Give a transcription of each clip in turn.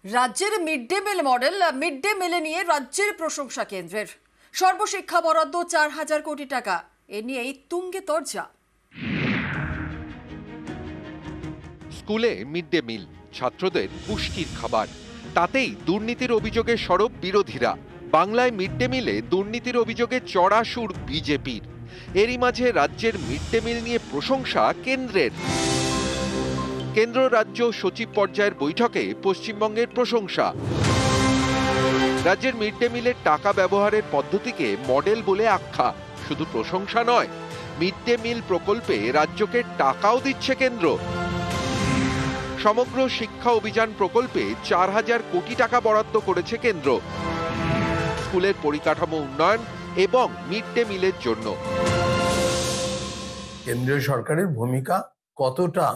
রাজ্যের mid day meal model mid day মিলে নিয়ে রাজ্যের প্রশংসা কেন্দ্রের। সর্বশিক্ষা বরাদ্দ 4,000 কোটি টাকা, এ নিয়েই তুঙ্গে তরজা। স্কুলে মিড ডে মিল, ছাত্রদের পুষ্টির খাবার, তাতেই দুর্নীতির অভিযোগে সরব বিরোধীরা। বাংলায় মিড ডে মিলে দুর্নীতির অভিযোগে চড়া সুর বিজেপির। এরই মাঝে রাজ্যের মিড ডে মিল নিয়ে প্রশংসা কেন্দ্রের। কেন্দ্র রাজ্য সচিব পর্যায়ের বৈঠকে পশ্চিমবঙ্গের প্রশংসা। রাজ্যের মিড ডে মিলের টাকা ব্যবহারের পদ্ধতিকে মডেল বলে আখ্যা। শুধু প্রশংসা নয়, মিড ডে মিল প্রকল্পে রাজ্যকে টাকাও দিচ্ছে কেন্দ্র। সমগ্র শিক্ষা অভিযান প্রকল্পে 4,000 কোটি টাকা বরাদ্দ করেছে কেন্দ্র, স্কুলের পরিকাঠামো উন্নয়ন এবং মিড ডে মিলের জন্য। কেন্দ্রীয় সরকারের ভূমিকা কতটা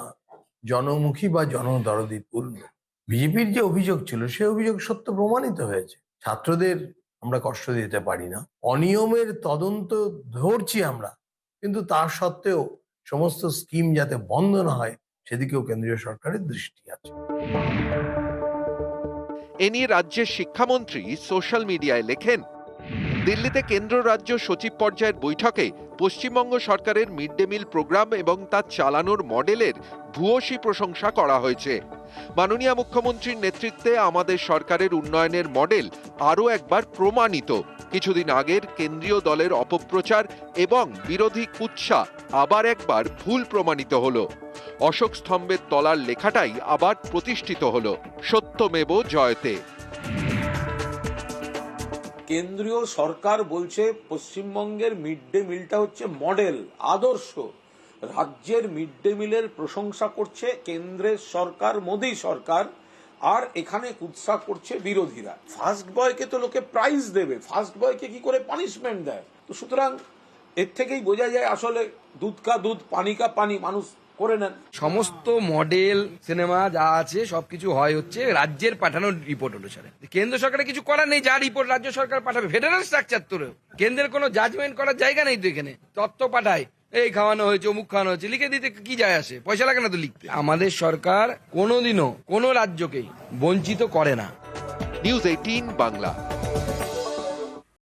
জনমুখী বা জনদরদিপূর্ণ। বিজেপির যে অভিযোগ ছিল সে অভিযোগ সত্য প্রমাণিত হয়েছে। ছাত্রদের আমরা কষ্ট দিতে পারি না, অনিয়মের তদন্ত ধরছি আমরা, কিন্তু তা সত্ত্বেও সমস্ত স্কিম যাতে বন্ধ না হয় সেদিকেও কেন্দ্রীয় সরকারের দৃষ্টি আছে। এ নিয়ে রাজ্যের শিক্ষামন্ত্রী সোশ্যাল মিডিয়ায় লেখেন, দিল্লিতে কেন্দ্র রাজ্য সচিব পর্যায়ের বৈঠকে পশ্চিমবঙ্গ সরকারের মিড ডে মিল প্রোগ্রাম এবং তা চালানোর মডেলের ভূয়সী প্রশংসা করা হয়েছে। মাননীয় মুখ্যমন্ত্রীর নেতৃত্বে আমাদের সরকারের উন্নয়নের মডেল আরও একবার প্রমাণিত। কিছুদিন আগের কেন্দ্রীয় দলের অপপ্রচার এবং বিরোধী কুৎসা আবার একবার ভুল প্রমাণিত হলো। অশোক স্তম্ভের তলার লেখাটাই আবার প্রতিষ্ঠিত হলো, সত্যমেব জয়তে। কেন্দ্রীয় সরকার বলছে পশ্চিমবঙ্গের মিড ডে মিলটা হচ্ছে মডেল, আদর্শ। রাজ্যের মিড ডে মিলের প্রশংসা করছে কেন্দ্রের সরকার, মোদী সরকার, আর এখানে কুৎসা করছে বিরোধীরা। ফার্স্ট বয়কে তো লোকে প্রাইজ দেবে, ফার্স্ট বয়কে কি করে পানিশমেন্ট দেয়? তো সুতরাং এর থেকেই বোঝা যায় আসলে দুধ কা দুধ পানি কা পানি মানুষ করে নেন। সমস্ত মডেল সিনেমা যা আছে সবকিছু হয় হচ্ছে রাজ্যের পাঠানোর রিপোর্ট অনুসারে। কেন্দ্র সরকারের কিছু করার নেই, যা রিপোর্ট রাজ্য সরকার পাঠাবে। ফেডারেল স্ট্রাকচার তো, কেন্দ্রের কোনো জাজমেন্ট করার জায়গা নেই তো এখানে। তথ্য পাঠায়, এই খাওয়ানো হয়েছে, অমুক খাওয়ানো হয়েছে, লিখে দিতে কি যায় আসে? পয়সা লাগে না তো লিখতে। আমাদের সরকার কোনোদিনও কোনো রাজ্যকেই বঞ্চিত করে না। নিউজ 18 বাংলা।